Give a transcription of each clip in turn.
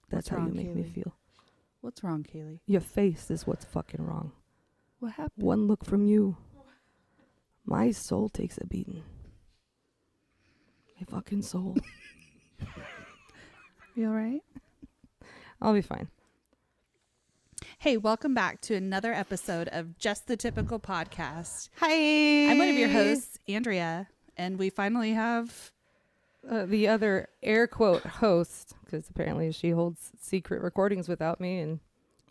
That's how you make me feel. What's wrong, Kayli? Your face is what's fucking wrong. What happened? One look from you, my soul takes a beating. My fucking soul. You all right? I'll be fine. Hey, welcome back to another episode of Just the Typical Podcast. Hi. I'm one of your hosts, Andrea, and we finally have the other air quote host, because apparently she holds secret recordings without me, and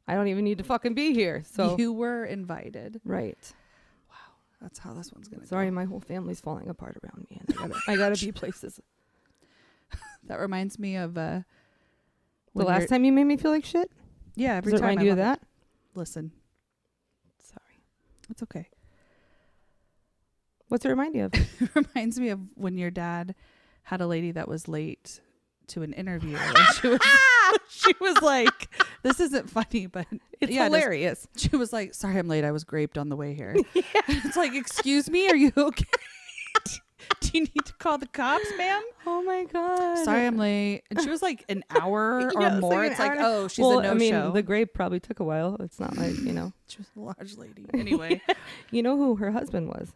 I don't even need to fucking be here. So you were invited. Right. Wow, that's how this one's gonna Sorry, go. my whole family's falling apart around me, and I gotta be places. That reminds me of the last time you made me feel like shit. Yeah, every Does it time remind I you of love that? it. Listen, Sorry. it's okay. What's it remind you of? It reminds me of when your dad had a lady that was late to an interview, and she was like, "This isn't funny, but It's hilarious." She was like, "Sorry, I'm late. I was raped on the way here." Yeah. It's like, "Excuse me, are you okay? Do you need to call the cops, ma'am?" Oh my god. Sorry, I'm late. And she was like an hour or Yeah, more. like It's like, oh, she's a no-show. I mean, the grape probably took a while. It's not like, She was a large lady. Anyway. You know who her husband was?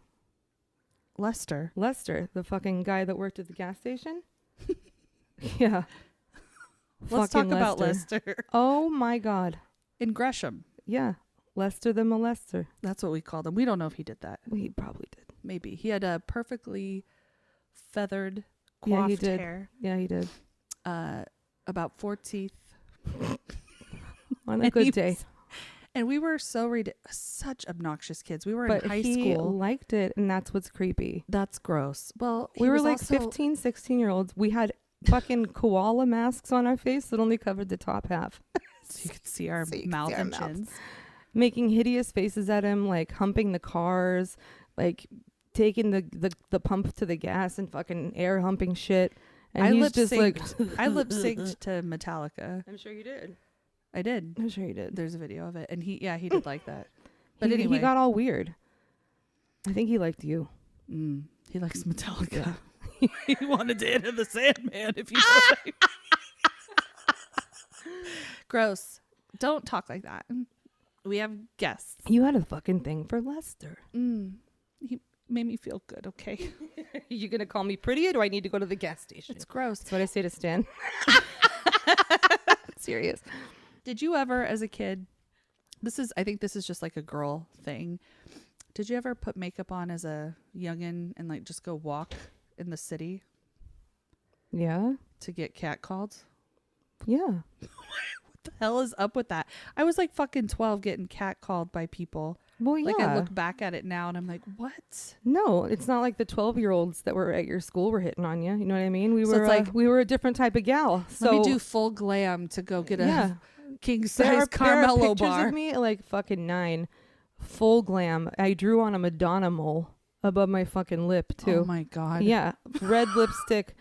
Lester, the fucking guy that worked at the gas station. Yeah. Let's Fucking talk about Lester. Oh my god. In Gresham. Yeah. Lester the molester. That's what we called him. We don't know if he did that. Well, he probably did. Maybe. He had a perfectly feathered, coiffed hair. Yeah, he did. About 4 teeth. On a good day. And we were such obnoxious kids. We were But in high he school. Liked it, and that's what's creepy. That's gross. Well, we were like also 15, 16-year-olds. We had fucking koala masks on our face that only covered the top half. So you could see our mouth and chins. Making hideous faces at him, like humping the cars, like taking the pump to the gas and fucking air humping shit. And he's just like... I lip synced to Metallica. I'm sure you did. I did. I'm sure you did. There's a video of it. And he did like that. But anyway. He got all weird. I think he liked you. He likes Metallica. Yeah. He wanted to enter the Sandman, if you know what I mean. Gross. Don't talk like that. We have guests. You had a fucking thing for Lester. He made me feel good, okay? You gonna call me pretty, or do I need to go to the gas station? It's gross. That's what I say to Stan. Serious. Did you ever, as a kid, I think this is just like a girl thing. Did you ever put makeup on as a youngin' and like just go walk in the city? Yeah. To get catcalled? Yeah. What the hell is up with that? I was like fucking 12 getting catcalled by people. Well, yeah. Like I look back at it now and I'm like, what? No, it's not like the 12-year-olds that were at your school were hitting on you. You know what I mean? We So were it's like, we were a different type of gal. So let me do full glam to go get a king there size are Carmelo pictures bar. of me at like fucking 9, full glam. I drew on a Madonna mole above my fucking lip too. Oh my god. Yeah, red lipstick.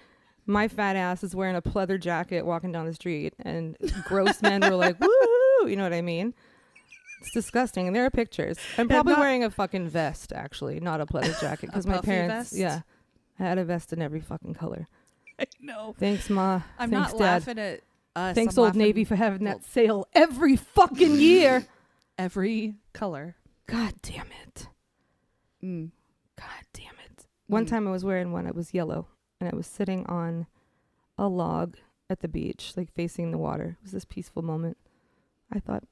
My fat ass is wearing a pleather jacket walking down the street, and gross men were like, woohoo! You know what I mean? It's disgusting. And there are pictures. I'm probably wearing a fucking vest, actually, not a pleather jacket, because my parents, vest? I had a vest in every fucking color. I know. Thanks, Ma. I'm Thanks, not Dad. laughing at us. Thanks, I'm Old Navy, for having that sale every fucking year. Every color. God damn it. Mm. God damn it. One time I was wearing one. It was yellow, and I was sitting on a log at the beach, like facing the water. It was this peaceful moment. I thought,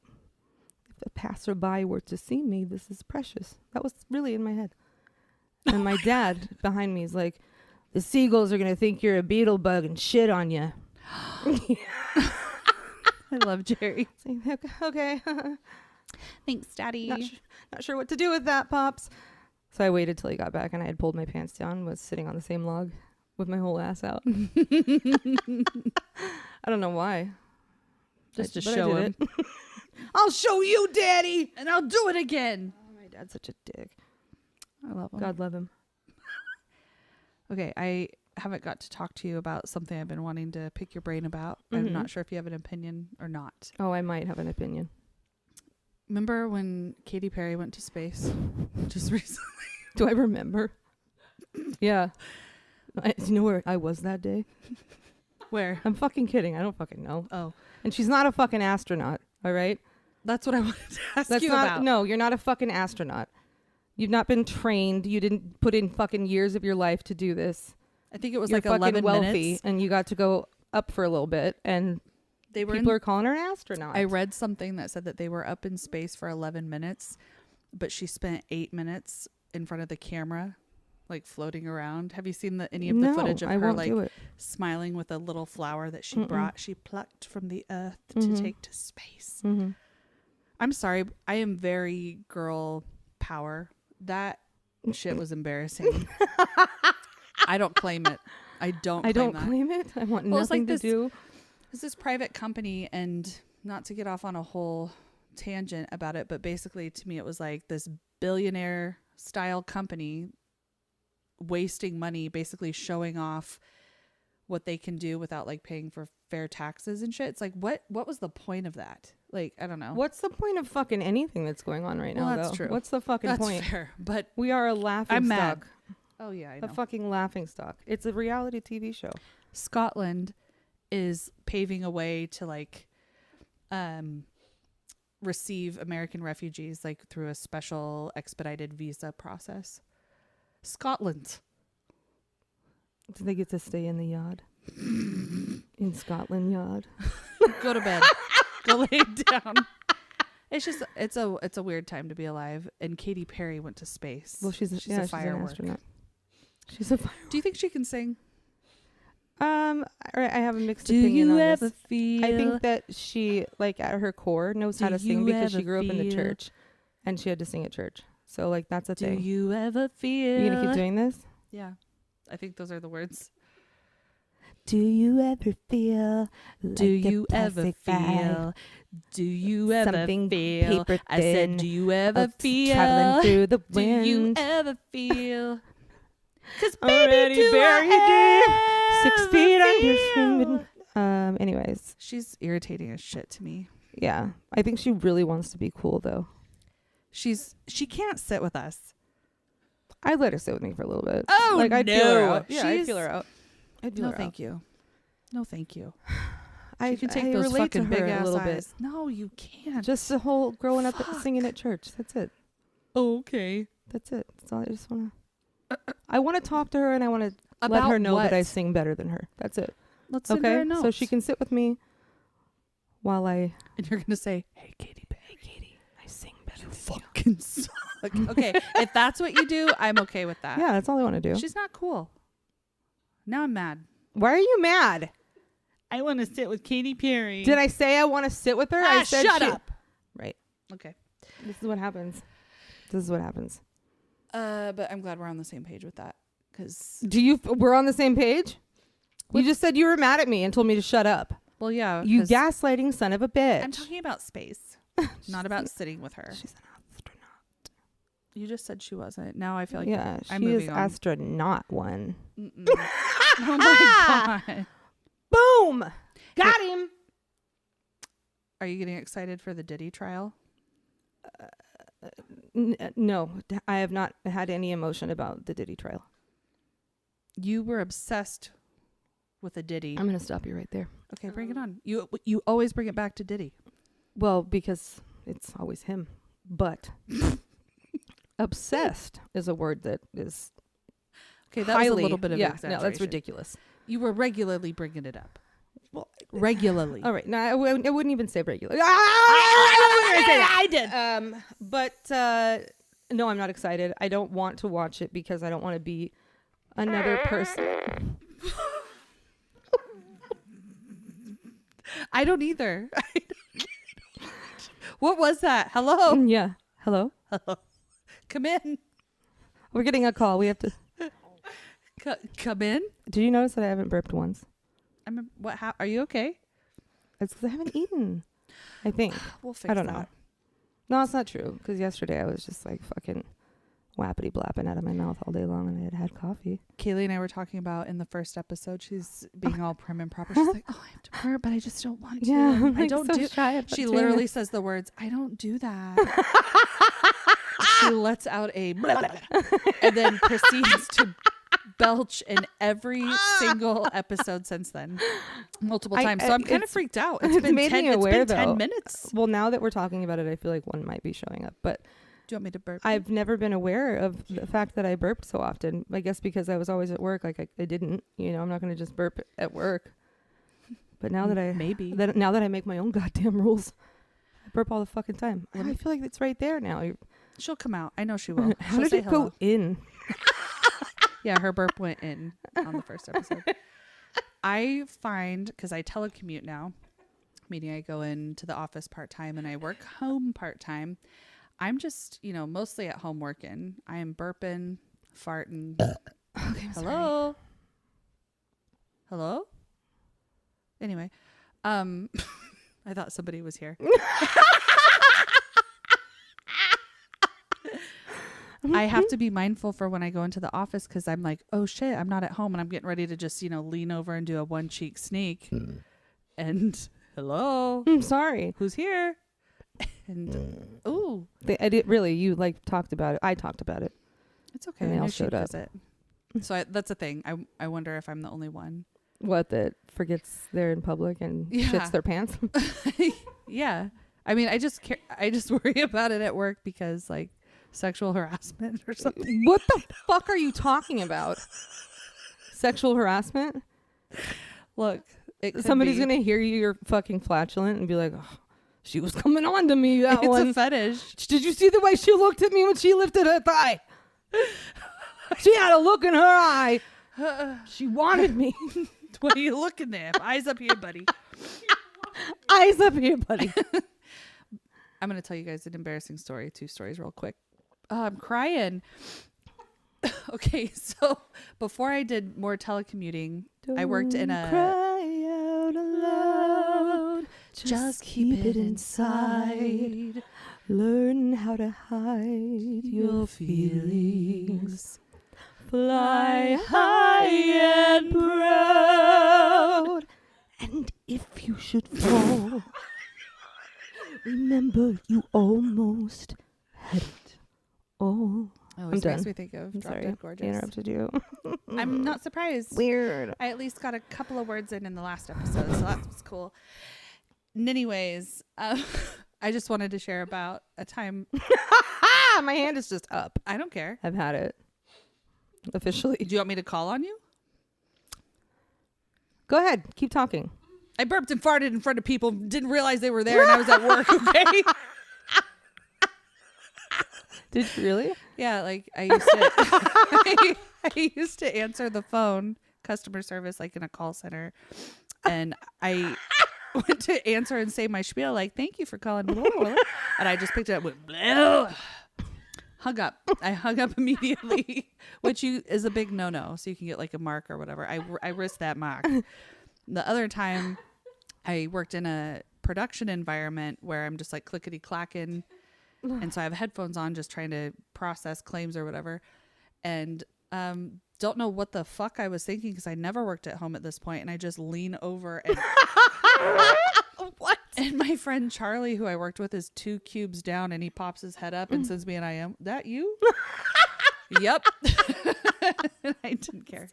if a passerby were to see me, this is precious. That was really in my head. And my dad behind me is like, the seagulls are going to think you're a beetle bug and shit on you. I love Jerry. Okay. Thanks, Daddy. Not sure what to do with that, Pops. So I waited till he got back, and I had pulled my pants down, was sitting on the same log with my whole ass out. I don't know why. Just to show him. I'll show you, Daddy. And I'll do it again. Oh, my dad's such a dick. I love him. God love him. Okay, I haven't got to talk to you about something I've been wanting to pick your brain about. I'm not sure if you have an opinion or not. Oh, I might have an opinion. Remember when Katy Perry went to space just recently? Do I remember? Yeah. Do you know where I was that day? Where? I'm fucking kidding. I don't fucking know. Oh, And she's not a fucking astronaut. All right. that's what I wanted to ask That's you not. about. No, you're not a fucking astronaut. You've not been trained. You didn't put in fucking years of your life to do this. I think it was You're like fucking 11 wealthy, minutes. and you got to go up for a little bit, and They were people are calling her an astronaut. I read something that said that they were up in space for 11 minutes, but she spent 8 minutes in front of the camera, like floating around. Have you seen any of the footage of I her won't like do it. smiling with a little flower that she Mm-mm. she plucked from the earth Mhm. to take to space? Mm-hmm. I'm sorry, I am very girl power. That shit was embarrassing. I don't claim it. I don't claim that. claim it. I want Well, it's nothing like to this- do. It's this private company, and not to get off on a whole tangent about it, but basically to me it was like this billionaire style company wasting money, basically showing off what they can do without like paying for fair taxes and shit. It's like, what was the point of that? Like, I don't know. What's the point of fucking anything that's going on right now? Well, that's though? true. What's the fucking That's point? fair, but We are a laughing I'm stock. mad. Oh yeah, I A know. fucking laughing stock. It's a reality TV show. Scotland is paving a way to like receive American refugees like through a special expedited visa process. Scotland. Do they get to stay in the yard? In Scotland Yard. Go to bed. Go lay down. It's just it's a weird time to be alive. And Katy Perry went to space. Well, she's a an firework. astronaut. She's a Do you think she can sing? I have a mixed opinion on this. feel? I think that she, like, at her core, knows how Do to sing you because she ever grew up in the feel- church, and she had to sing at church. So, like, that's a Do thing. you ever feel? You gonna keep doing this? Yeah. I think those are the words. Do you ever feel? Do you ever feel? Do you ever Something feel? paper I said, thin do you ever feel? traveling through the Do you wind? ever feel? 'Cause Already baby, do buried I deep, 6 ever feet under feel? swimming. Anyways, She's irritating as shit to me. yeah, I think she really wants to be cool though. She can't sit with us. I'd let her sit with me for a little bit. Oh, like I'd feel her no. out. Yeah, I'd She's- feel her out. I'd feel No, her thank you. No, thank you. I She can take I those relate fucking to her big a ass little eyes. No, you bit. can't. Just the whole growing up Fuck. singing at church. That's it. okay. That's it. That's all I just want to. I want to talk to her and I want to let About her know what? that I sing better than her. That's it. Let's send her Okay, a note. so she can sit with me while I. And you're gonna say, "Hey, Katy Perry, Hey, Katie, I sing better. you fucking suck." Okay, if that's what you do, I'm okay with that. Yeah, that's all I want to do. She's not cool. Now I'm mad. Why are you mad? I want to sit with Katy Perry. Did I say I want to sit with her? I said shut she- up. Right. Okay. This is what happens. This is what happens. But I'm glad we're on the same page with that. Because, We're on the same page? You just said you were mad at me and told me to shut up. well, yeah. You 'cause gaslighting son of a bitch. I'm talking about space, not about sitting with her. She's an astronaut. You just said she wasn't. Now I feel like Yeah, I'm she is moving on. astronaut one. Mm-mm. Oh my god. Boom! Got him! Are you getting excited for the Diddy trial? No, I have not had any emotion about the Diddy trial. You were obsessed with a Diddy. I'm going to stop you right there. Okay, bring it on. You always bring it back to Diddy. Well, because it's always him. But obsessed is a word that is Okay, that was a little bit of exaggeration. no, that's ridiculous. You were regularly bringing it up. Well, Regularly. all right. No, I wouldn't even say regular. I did. But no, I'm not excited. I don't want to watch it because I don't want to be another person. I don't either. What was that? Hello? Yeah. Hello? Come in. We're getting a call. We have to. Come in? Did you notice that I haven't burped once? Are you okay? It's because I haven't eaten. I think. We'll fix I don't that. know. No, it's not true. Because yesterday I was just like fucking whappity blapping out of my mouth all day long and I had had coffee. Kayli and I were talking about in the first episode, she's being all prim and proper. She's like, oh, I have to burp, but I just don't want to. Yeah. I'm I like don't so do. shy about She doing literally it. says the words, I don't do that. She lets out a blah, blah, blah, and then proceeds to belch in every single episode since then, multiple times. So I'm kind of freaked out. It's been 10 minutes. Well, now that we're talking about it, I feel like one might be showing up. But do you want me to burp? I've never been aware of the fact that I burped so often. I guess because I was always at work. Like I didn't, I'm not going to just burp at work. But now that now that I make my own goddamn rules, I burp all the fucking time. I feel like it's right there now. She'll come out. I know she will. How did it go in? Yeah, her burp went in on the first episode. I find, because I telecommute now, meaning I go into the office part-time and I work home part-time. I'm just, mostly at home working. I am burping, farting. Okay, Hello? Hello? Anyway, I thought somebody was here. I have to be mindful for when I go into the office because I'm like, oh shit, I'm not at home and I'm getting ready to just, lean over and do a one cheek sneak. And hello, I'm sorry. Who's here? And ooh, I did really. You talked about it. I talked about it. It's okay. And they all showed up. So that's a thing. I wonder if I'm the only one. What, that forgets they're in public and shits their pants? Yeah. I mean, I just worry about it at work because sexual harassment or something. What the fuck are you talking about? Sexual harassment? Look, somebody's going to hear you're fucking flatulent and be like, oh, she was coming on to me. It's a fetish. Did you see the way she looked at me when she lifted her thigh? She had a look in her eye. She wanted me. What are you looking there? Eyes up here, buddy. Eyes up here, buddy. I'm going to tell you guys an embarrassing story. 2 stories real quick. I'm crying. Okay, so before I did more telecommuting, I worked in a... Cry out aloud. Just keep it inside. Learn how to hide your feelings. Fly high and proud. And if you should fall, remember you almost had it all. Oh, this makes me think of Drop Dead Gorgeous. I interrupted you. I'm not surprised. Weird. I at least got a couple of words in the last episode, so that was cool. Anyways, I just wanted to share about a time. My hand is just up. I don't care. I've had it. Officially. Do you want me to call on you? Go ahead. Keep talking. I burped and farted in front of people. Didn't realize they were there and I was at work, okay? Did you really? Yeah, I used to I used to answer the phone, customer service, in a call center. And I went to answer and say my spiel, thank you for calling. And I just picked it up with hung up. I hung up immediately, which is a big no-no. So you can get a mark or whatever. I risked that mark. The other time I worked in a production environment where I'm just clickety clacking. And so I have headphones on just trying to process claims or whatever. And don't know what the fuck I was thinking because I never worked at home at this point. And I just lean over and what? And my friend Charlie, who I worked with, is 2 cubes down and he pops his head up and sends me an IM. That you? Yep. I didn't care.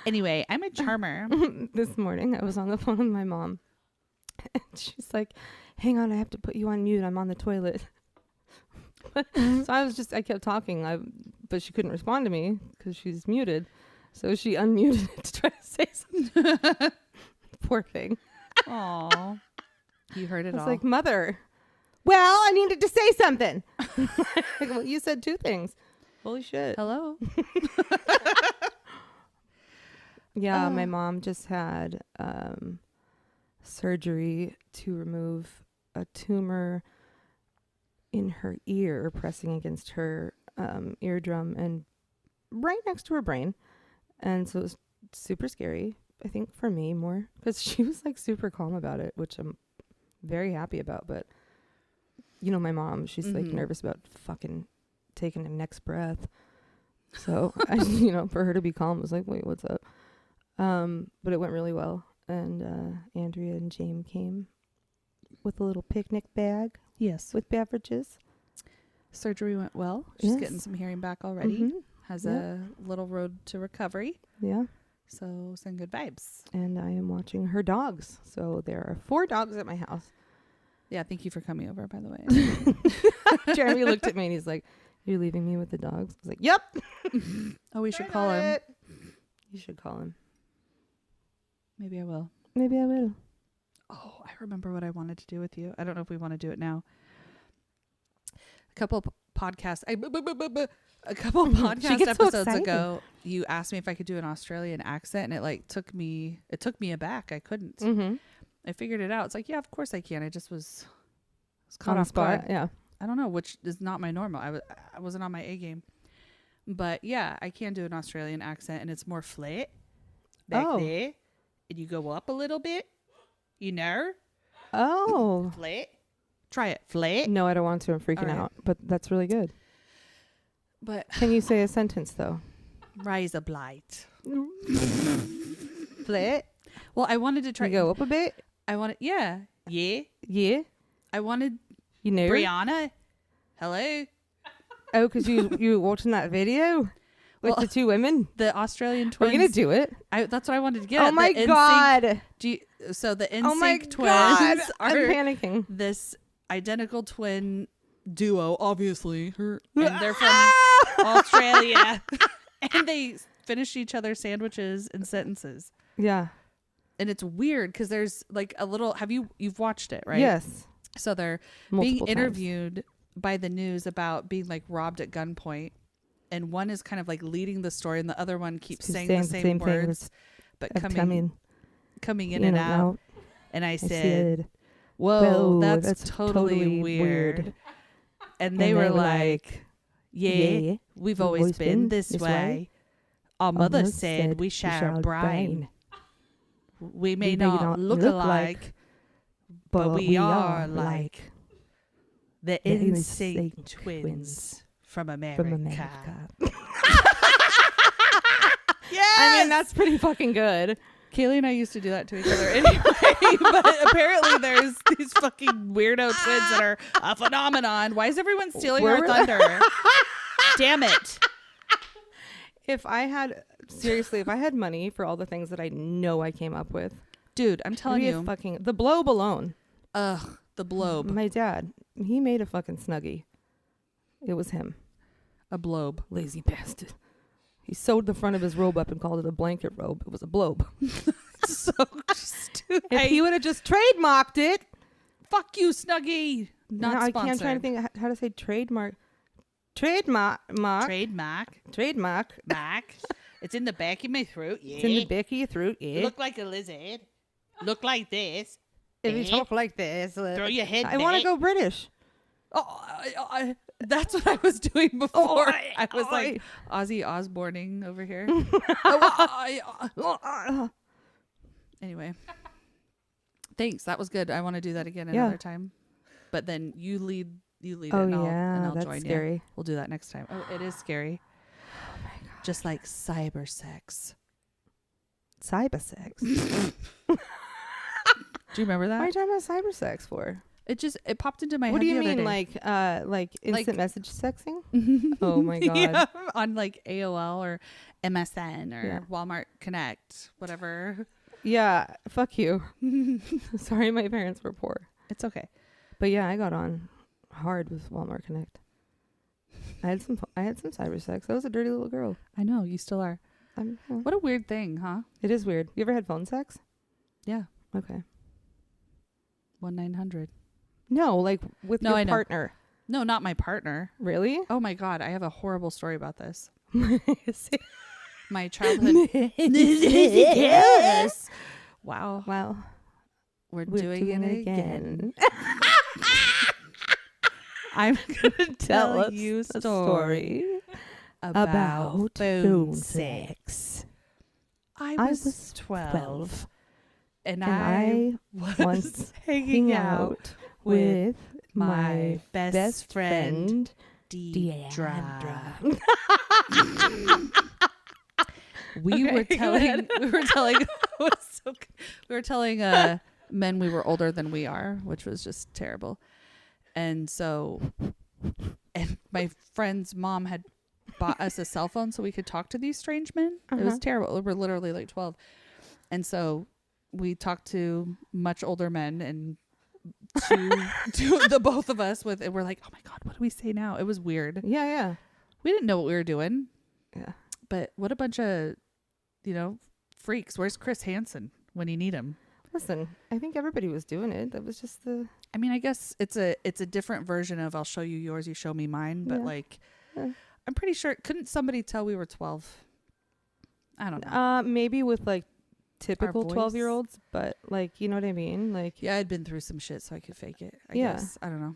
Anyway, I'm a charmer. This morning I was on the phone with my mom. And she's like, hang on, I have to put you on mute. I'm on the toilet. So I kept talking, but she couldn't respond to me because she's muted. So she unmuted it to try to say something. Poor thing. Aw. You heard it all. I was like, Mother, well, I needed to say something. Well, you said 2 things. Holy shit. Hello. Yeah, my mom just had surgery to remove a tumor in her ear pressing against her eardrum and right next to her brain. And so it was super scary, I think, for me more because she was super calm about it, which I'm very happy about. But my mom, she's nervous about fucking taking the next breath. So for her to be calm was wait, what's up? But it went really well. And Andrea and James came with a little picnic bag. Yes. With beverages. Surgery went well. She's getting some hearing back already. has a little road to recovery. Yeah. So send good vibes. And I am watching her dogs. So there are 4 dogs at my house. Yeah, thank you for coming over, by the way. Jeremy looked at me and he's like, "You're leaving me with the dogs?" I was like, "Yep." Oh, we should call him. You should call him. Maybe I will. Maybe I will. Oh, I remember what I wanted to do with you. I don't know if we want to do it now. A couple podcast episodes ago, you asked me if I could do an Australian accent, and it took me aback. I couldn't. Mm-hmm. I figured it out. It's like, yeah, of course I can. I just was caught On off spot. guard. Yeah. I don't know, which is not my normal. I wasn't on my A game. But yeah, I can do an Australian accent, and it's more flat back there. And you go up a little bit, you know? Oh. Flat. Try it. Flat. No, I don't want to. I'm freaking out. But that's really good. But Can you say a sentence, though? razor blade. Flat. Well, I wanted to try. You go up a bit. I wanted, yeah. Yeah. I wanted You know. Brianna. Hello. Oh, because you were watching that video with the 2 women. The Australian twins. We're gonna do it. That's what I wanted to get. Oh my god. So the NSYNC Oh my twins god. are I'm panicking. this identical twin duo, obviously, and they're from Australia, and they finish each other's sandwiches and sentences. Yeah. And it's weird because there's like a little. You've watched it, right? Yes. So they're Multiple being times. interviewed by the news about being like robbed at gunpoint, and one is kind of like leading the story, and the other one keeps saying the same words, but coming in and out. And I said, "Whoa, that's totally weird." And they were like, "Yeah, we've always been this way. Our mother said we share a brain. We may not look alike, but we are like the NSYNC twins from America." Yes! I mean, that's pretty fucking good. Kayli and I used to do that to each other anyway, but apparently there's these fucking weirdo twins that are a phenomenon. Why is everyone stealing our thunder? Damn it. If I had money for all the things that I know I came up with. Dude, I'm telling you. Fucking the Blobe alone. Ugh, the Blobe. My dad, he made a fucking Snuggie. It was him. A blobe. Lazy bastard. He sewed the front of his robe up and called it a blanket robe. It was a blobe. So stupid. If he would have just trademarked it. Fuck you, Snuggie. Not I sponsored. can't try to think how to say trademark. Trademark. Mark. It's in the back of my throat. Yeah. It's in the back of your throat. Yeah. Look like a lizard. Look like this. If you talk like this. Throw your head I want to go British. Oh, that's what I was doing before. I was like Ozzy Osbourning over here. Anyway, thanks. That was good. I want to do that again another time. But then you lead it, and I'll that's join scary. you. We'll do that next time. Oh, it is scary. Oh my god! Just like cyber sex. Cyber sex. Do you remember that? What are you talking about cyber sex for? It popped into my head. What do you the other mean, day. like instant message sexing? Oh my god! Yeah, on like AOL or MSN or Walmart Connect, whatever. Yeah, fuck you. Sorry, my parents were poor. It's okay. But yeah, I got on hard with Walmart Connect. I had some cyber sex. I was a dirty little girl. I know, you still are. What a weird thing, huh? It is weird. You ever had phone sex? Yeah. Okay. 1-900. No, like with your partner. No, not my partner. Really? Oh my god, I have a horrible story about this. My childhood. Yes. Wow. We're doing it again. I'm gonna tell you a story about phone sex. I was 12. And I was hanging out with my best friend, Deandra. We were telling men we were older than we are, which was just terrible. And so, and my friend's mom had bought us a cell phone so we could talk to these strange men. It was terrible. We're literally like 12. And so we talked to much older men and to the both of us and we're like, oh my God, what do we say now? It was weird. Yeah. We didn't know what we were doing. Yeah. But what a bunch of, freaks. Where's Chris Hansen when you need him? Listen, I think everybody was doing it. That was just I mean, I guess it's a different version of I'll show you yours, you show me mine. But I'm pretty sure, couldn't somebody tell we were 12? I don't know. Maybe with like typical 12-year-olds, but like, you know what I mean? Like, yeah, I'd been through some shit, so I could fake it. I guess. I don't know.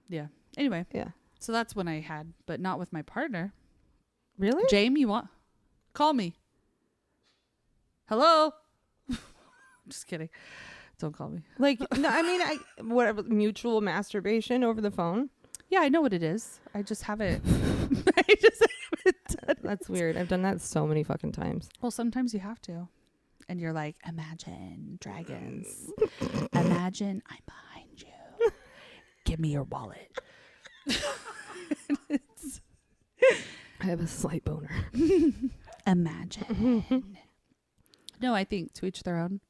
Yeah. Anyway. Yeah. So that's when I had, but not with my partner. Really? Jamie, you want? Call me. Hello? Just kidding. Don't call me. Like, no, I mean, whatever, mutual masturbation over the phone. Yeah, I know what it is. I just haven't. Done That's weird. I've done that so many fucking times. Well, sometimes you have to. And you're like, imagine dragons. Imagine I'm behind you. Give me your wallet. I have a slight boner. Imagine. No, I think to each their own.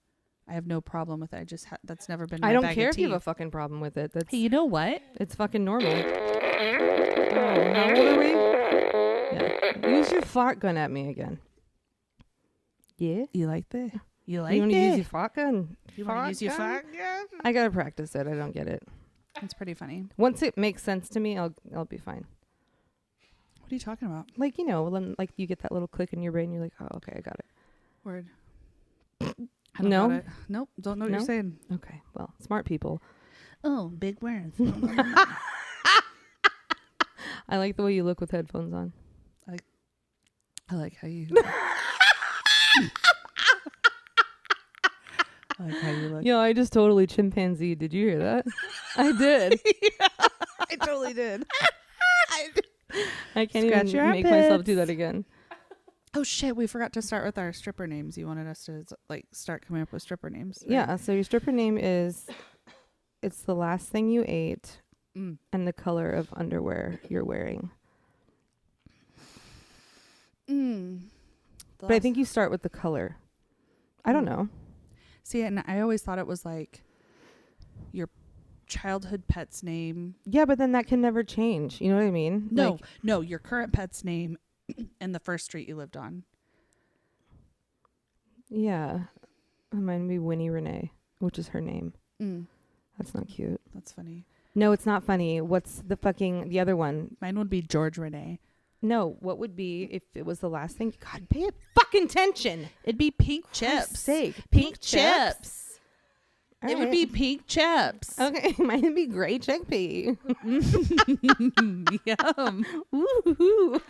I have no problem with it. I just that's never been my I don't bag care of if you tea. have a fucking problem with it. That's, hey, you know what? It's fucking normal. Oh, how old are we? Yeah. Use your fart gun at me again. Yeah? You like that? You like You want it? to use your fart gun? You want to use your fart gun? I got to practice it. I don't get it. It's pretty funny. Once it makes sense to me, I'll be fine. What are you talking about? Like, when like you get that little click in your brain, you're like, oh, okay, I got it. Word. No? Nope. Don't know what you're saying. Okay. Well, smart people. Oh, big words. I like the way you look with headphones on. I like how you. I like how you look. Yo, I just totally chimpanzee. Did you hear that? I did. Yeah, I totally did. I can't Scratch even your make myself armpits. do that again. Oh shit, we forgot to start with our stripper names. You wanted us to start coming up with stripper names. Right? Yeah, so your stripper name is, it's the last thing you ate and the color of underwear you're wearing. But I think you start with the color. I don't know. See, and I always thought it was like your childhood pet's name. Yeah, but then that can never change. You know what I mean? No, your current pet's name and the first street you lived on. Yeah. Mine would be Winnie Renee, which is her name. That's not cute. That's funny. No, it's not funny. What's the other one? Mine would be George Renee. No, what would be if it was the last thing? God, pay it fucking attention. It'd be Pink For Chips. Christ's sake. Pink Chips. All It would be Pink Chips. Okay, mine would be gray chickpea. Yum. Woohoo.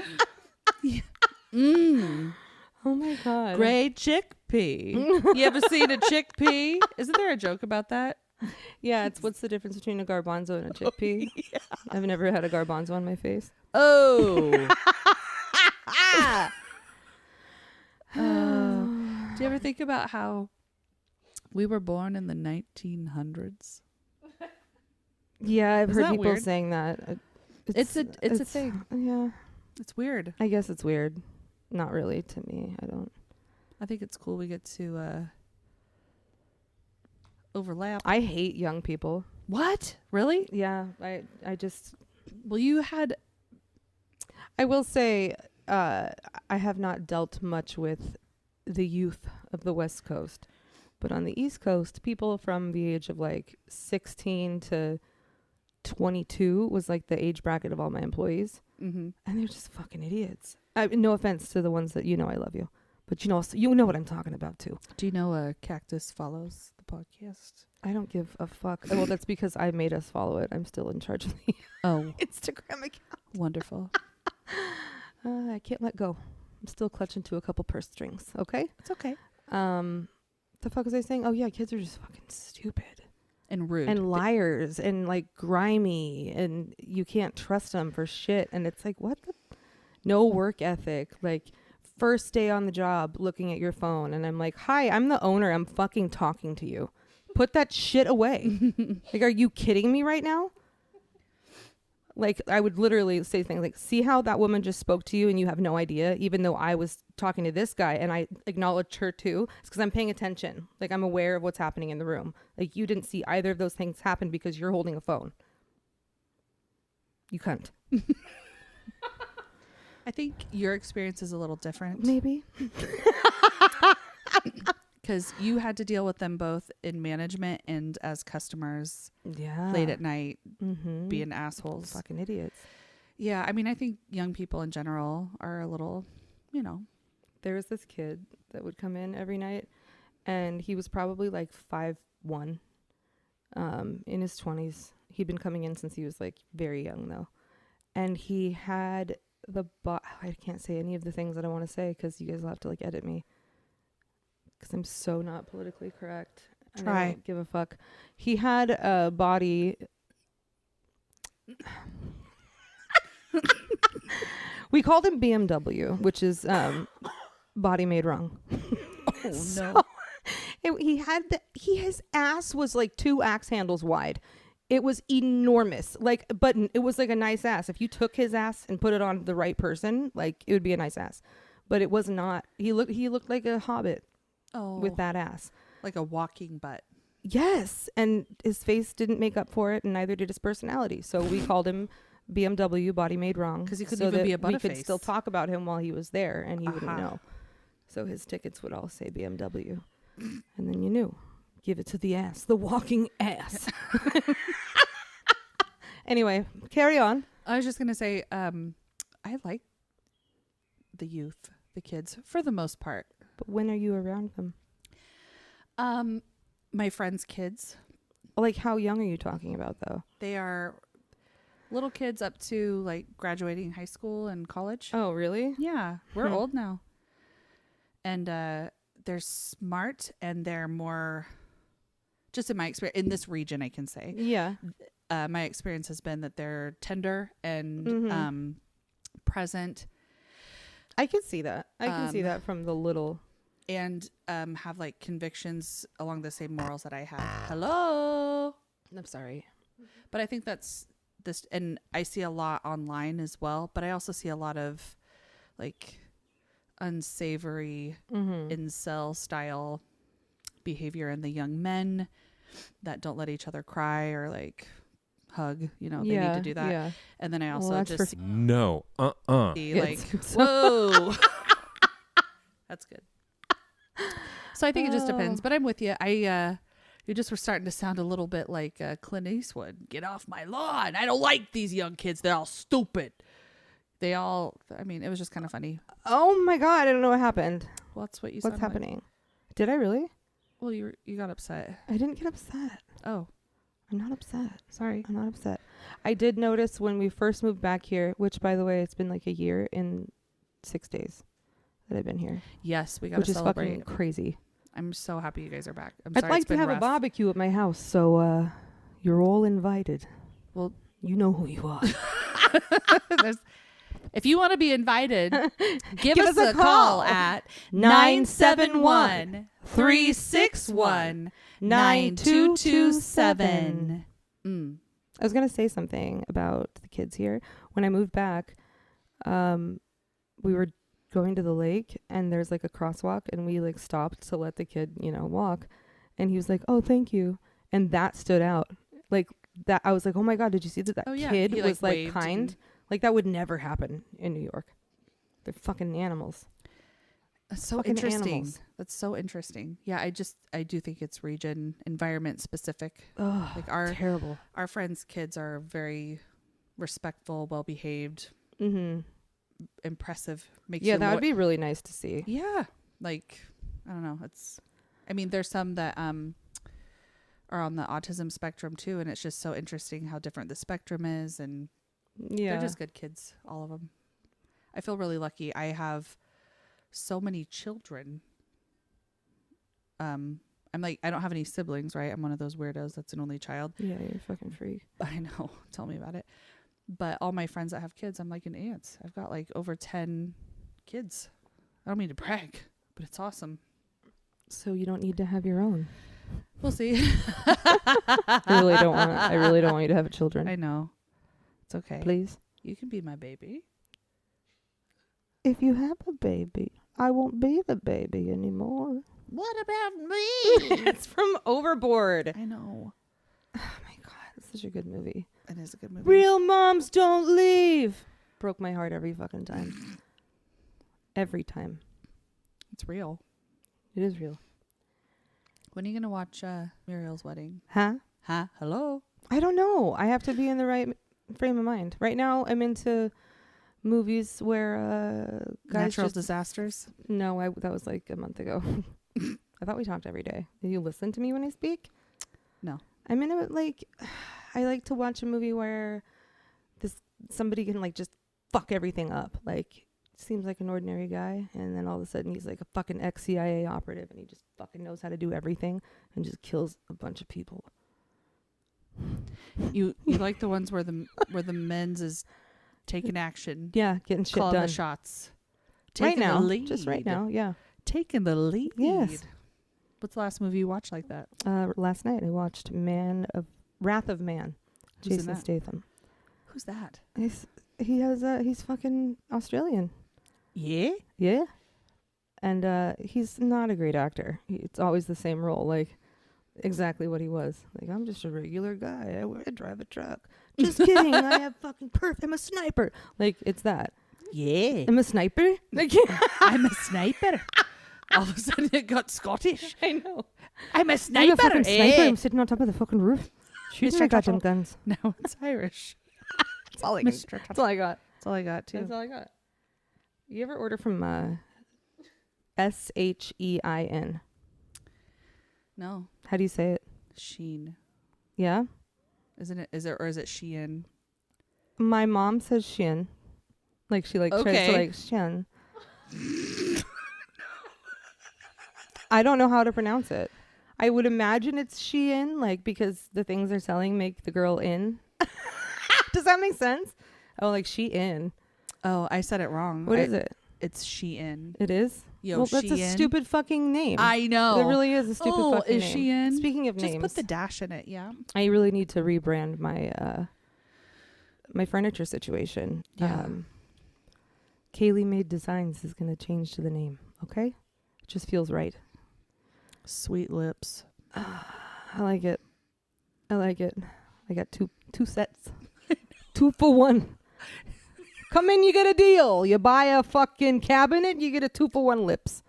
Oh my God. Gray chickpea. You ever seen a chickpea? Isn't there a joke about that? Yeah, it's what's the difference between a garbanzo and a chickpea? Yeah. I've never had a garbanzo on my face. Oh. Do you ever think about how we were born in the 1900s? Yeah, I've heard people weird? saying that. It's a thing. Yeah. It's weird. I guess it's weird. Not really to me. I think it's cool we get to overlap. I hate young people. What? Really? Yeah, I just... Well, you had... I will say I have not dealt much with the youth of the West Coast. But on the East Coast, people from the age of like 16 to 22 was like the age bracket of all my employees. Mm-hmm. And they're just fucking idiots. No offense to the ones that I love you. But you know what I'm talking about too. Do you know Cactus follows the podcast? I don't give a fuck. Well, that's because I made us follow it. I'm still in charge of the Instagram account. Wonderful. I can't let go. I'm still clutching to a couple purse strings. Okay? It's okay. The fuck was I saying? Oh yeah, kids are just fucking stupid. And rude. And liars and like grimy and you can't trust them for shit. And it's like, what the? No work ethic. Like first day on the job looking at your phone and I'm like, hi, I'm the owner. I'm fucking talking to you. Put that shit away. Like, are you kidding me right now? Like, I would literally say things like, see how that woman just spoke to you and you have no idea, even though I was talking to this guy and I acknowledged her too. It's because I'm paying attention. Like, I'm aware of what's happening in the room. Like, you didn't see either of those things happen because you're holding a phone. You cunt. I think your experience is a little different. Maybe. Because you had to deal with them both in management and as customers late at night being assholes. Fucking idiots. Yeah, I mean, I think young people in general are a little, you know. There was this kid that would come in every night, and he was probably like 5'1", in his 20s. He'd been coming in since he was like very young though. And he had I can't say any of the things that I want to say because you guys will have to like edit me. Because I'm so not politically correct. Try. I don't give a fuck. He had a body. We called him BMW, which is body made wrong. Oh So, no! His ass was like 2 axe handles wide. It was enormous. Like, but it was like a nice ass. If you took his ass and put it on the right person, like it would be a nice ass. But it was not. He looked like a hobbit. With that ass. Like a walking butt. Yes. And his face didn't make up for it, and neither did his personality. So we called him BMW, body made wrong. Because he couldn't even be a butterface. We could still talk about him while he was there, and he wouldn't know. So his tickets would all say BMW. And then you knew. Give it to the ass. The walking ass. Anyway, carry on. I was just going to say, I like the youth, the kids, for the most part. But when are you around them? My friends' kids. Like, how young are you talking about, though? They are little kids up to like graduating high school and college. Oh, really? Yeah, we're old now. And they're smart, and they're more, just in my experience, in this region, I can say. Yeah. My experience has been that they're tender and present. I can see that. I can see that from the little. And have like convictions along the same morals that I have. Hello. I'm sorry. But I think that's this, and I see a lot online as well, but I also see a lot of like unsavory incel style behavior in the young men that don't let each other cry or like hug, you know, they need to do that. Yeah. And then I also just no. see like, whoa. That's good. So I think it just depends, but I'm with you. You just were starting to sound a little bit like Clint Eastwood. Get off my lawn. I don't like these young kids. They're all stupid. It was just kind of funny. Oh my God. I don't know what happened. Well, that's what you said. What's happening? Like. Did I really? Well, you got upset. I didn't get upset. Oh. I'm not upset. Sorry. I'm not upset. I did notice when we first moved back here, which by the way, it's been like a year in 6 days that I've been here. Yes, we got to celebrate. Which is fucking crazy. I'm so happy you guys are back. I'd like to have a barbecue at my house, so you're all invited. Well, you know who you are. If you want to be invited, give us a call at 971-361-9227. I was going to say something about the kids here. When I moved back, we were going to the lake, and there's like a crosswalk, and we like stopped to let the kid, walk, and he was like, "Oh, thank you," and that stood out. Like that, I was like, "Oh my God, did you see that kid he, was like kind?" Like that would never happen in New York. They're fucking animals. That's so interesting. Animals. That's so interesting. Yeah, I do think it's region, environment specific. Oh, like terrible. Our friends' kids are very respectful, well behaved, impressive. That would be really nice to see. Yeah, like I don't know. There's some that are on the autism spectrum too, and it's just so interesting how different the spectrum is, and they're just good kids, all of them. I feel really lucky. I have so many children. I'm like, I don't have any siblings, right? I'm one of those weirdos that's an only child. Yeah, you're a fucking freak. I know. Tell me about it. But all my friends that have kids, I'm like an aunt. I've got like over 10 kids. I don't mean to brag, but it's awesome. So you don't need to have your own. We'll see. I really don't want you to have children. I know. It's okay. please. You can be my baby. If you have a baby, I won't be the baby anymore. What about me? It's from Overboard. I know. Oh my god, it's such a good movie. It is a good movie. Real moms don't leave. Broke my heart every fucking time. Every time. It's real. It is real. When are you going to watch Muriel's wedding? Huh? Huh? Hello? I don't know. I have to be in the right frame of mind. Right now, I'm into movies where guys Natural just... disasters? No, that was like a month ago. I thought we talked every day. Do you listen to me when I speak? No. I'm in a, like... I like to watch a movie where somebody can like just fuck everything up. Like, seems like an ordinary guy, and then all of a sudden he's like a fucking ex-CIA operative, and he just fucking knows how to do everything and just kills a bunch of people. You like the ones where the men's is taking action. Yeah, getting shit calling done. the shots. Right Taking now. the lead. Just right now, yeah. Taking the lead. Yes. What's the last movie you watched like that? Last night I watched Wrath of Man. Who's in Jason that? Statham. Who's that? He's fucking Australian. Yeah? Yeah. And he's not a great actor. It's always the same role, like exactly what he was. Like, I'm just a regular guy. I drive a truck. Just kidding. I have fucking I'm a sniper. Like, it's that. Yeah. I'm a sniper? Like, I'm a sniper. All of a sudden it got Scottish. I know. I'm a I'm a sniper. fucking sniper. Eh? I'm sitting on top of the fucking roof. Shooting Mr. my goddamn Tuttle. guns. No, it's Irish. That's all I Mr. That's Tuttle. all I got. That's all I got too. That's all I got. You ever order from Shein? No. How do you say it? Sheen. Yeah? Isn't it? Is it or is it Shein? My mom says Shin. Like, she like tries to Okay. like Shin. I don't know how to pronounce it. I would imagine it's Shein, like, because the things they're selling make the girl in. Does that make sense? Oh, like Shein. Oh, I said it wrong. What is it? It's Shein. It is? Yo, well, that's a Shein. stupid fucking name. I know. It really is a stupid fucking is name. Shein? Speaking of Just names, put the dash in it, yeah. I really need to rebrand my my furniture situation. Yeah. Kayli Made Designs is going to change to the name, okay? It just feels right. Sweet lips. I like it. I got two sets. 2 for 1. Come in, you get a deal. You buy a fucking cabinet, you get a 2 for 1 lips.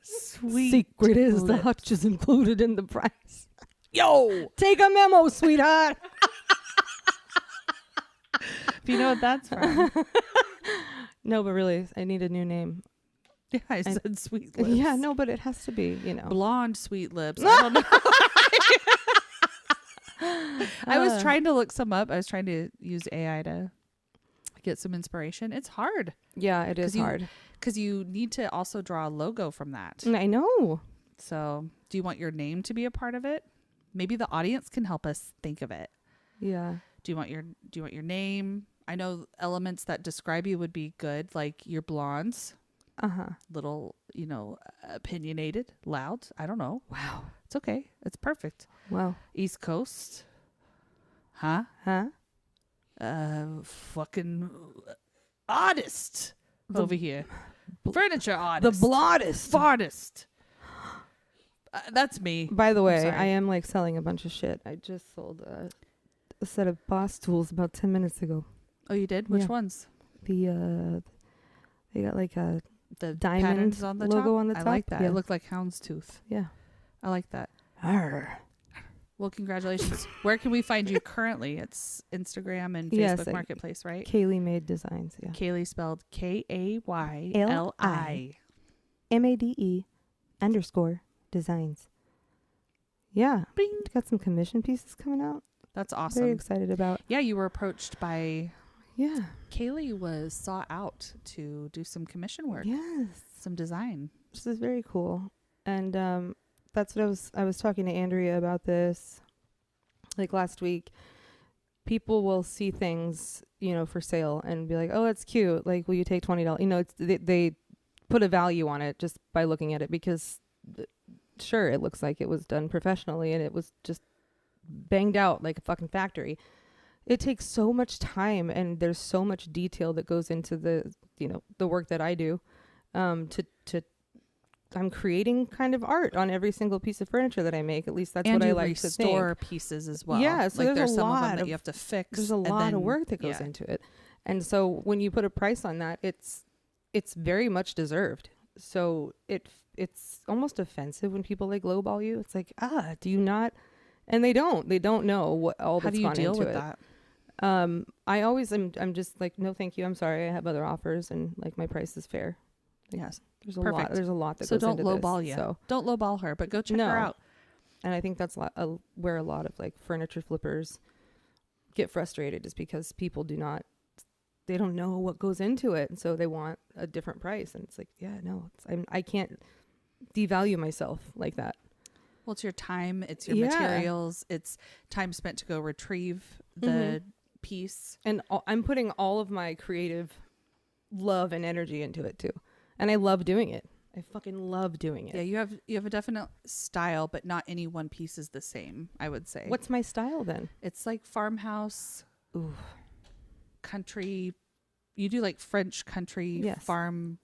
Sweet Secret is the lips. hutch is included in the price. Yo! Take a memo, sweetheart. If you know what that's from. No, but really, I need a new name. Yeah, I said sweet lips. Yeah, no, but it has to be, you know. Blonde sweet lips. I don't know. I was trying to look some up. I was trying to use AI to get some inspiration. It's hard. Yeah, it is hard. Because you need to also draw a logo from that. I know. So do you want your name to be a part of it? Maybe the audience can help us think of it. Yeah. Do you want your name? I know elements that describe you would be good, like your blondes. Uh-huh. Little, opinionated, loud. I don't know. Wow. It's okay. It's perfect. Wow. East Coast. Huh? Fucking artist over here. Furniture artist. The blottest. Fartist. That's me. By the way, sorry. I am like selling a bunch of shit. I just sold a set of Boss tools about 10 minutes ago. Oh, you did? Which Yeah. ones? They got like a The diamond patterns on the logo top? on the top. I like that. Yeah. It looked like houndstooth. Yeah. I like that. Arr. Well, congratulations. Where can we find you currently? It's Instagram and Facebook Yes, Marketplace, right? Kayli Made Designs. Yeah. Kayli spelled Kayli. MADE_designs. Yeah. Bing. Got some commission pieces coming out. That's Very awesome. excited about. Yeah, you were approached by Yeah. Kayli was sought out to do some commission work, Yes. some design. This is very cool. And that's what I was talking to Andrea about this like last week. People will see things, for sale and be like, "Oh, that's cute. Like, will you take $20?" It's they put a value on it just by looking at it because sure, it looks like it was done professionally and it was just banged out like a fucking factory. it takes so much time, and there's so much detail that goes into the, the work that I do. I'm creating kind of art on every single piece of furniture that I make. At least that's and what I you like to think. restore pieces as well. Yeah, so like there's a some lot of them that of- you have to fix. There's a lot of work that goes into it. And so when you put a price on that, it's very much deserved. So it's almost offensive when people like lowball you. It's like, do you not? And they don't know what all How that's do you gone deal into with it. that? I always I'm just like, no, thank you. I'm sorry. I have other offers, and like my price is fair. Like, Yes. There's a Perfect. lot. There's a lot that So goes don't into lowball this. you. So Don't lowball her, but go check No. her out. and I think that's where a lot of like furniture flippers get frustrated, is because people they don't know what goes into it, and so they want a different price. And it's like, yeah, no, I can't devalue myself like that. Well, it's your time, it's your Yeah. materials, it's time spent to go retrieve the piece. And I'm putting all of my creative love and energy into it too, and I love doing it. I fucking love doing it. Yeah, you have a definite style, but not any one piece is the same, I would say. What's my style then? It's like farmhouse, Ooh. country. You do like French country Yes. farm.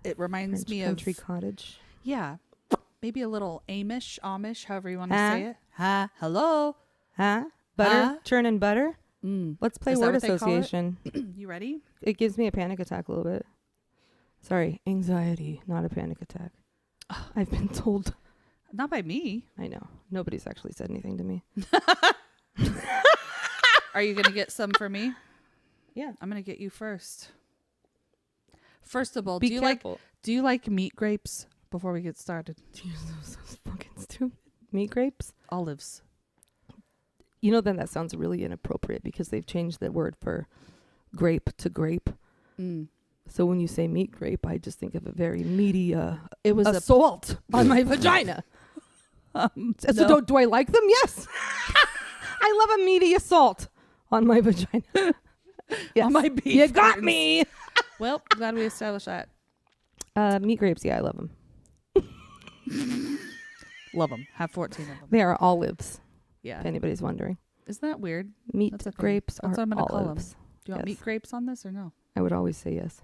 It reminds French me country of cottage. yeah, maybe a little Amish, however you want to Huh? say it. Hello. Huh? Butter? Huh? Churning butter? Mm. Let's play Is that word what they call it? association. You ready? It gives me a panic attack a little bit. Sorry, anxiety, not a panic attack. I've been told. Not by me. I know. Nobody's actually said anything to me. Are you going to get some for me? Yeah. I'm going to get you first. First of all, Be do careful. you like meat grapes before we get started? So fucking stupid. Meat grapes? Olives. Then that sounds really inappropriate because they've changed the word for grape to grape. Mm. So when you say meat grape, I just think of a very meaty It was assault on my vagina. So do I like them? Yes. I love a meaty assault on my vagina. Yes. on my beef. You got curtains. me. Well, glad we established that. Meat grapes, yeah, I love them. Love them. Have 14 of them. They are olives, Yeah. if anybody's wondering. Isn't that weird? Meat That's a thing. grapes That's what are I'm gonna call 'em. olives. Do you want Yes. meat grapes on this or no? I would always say yes.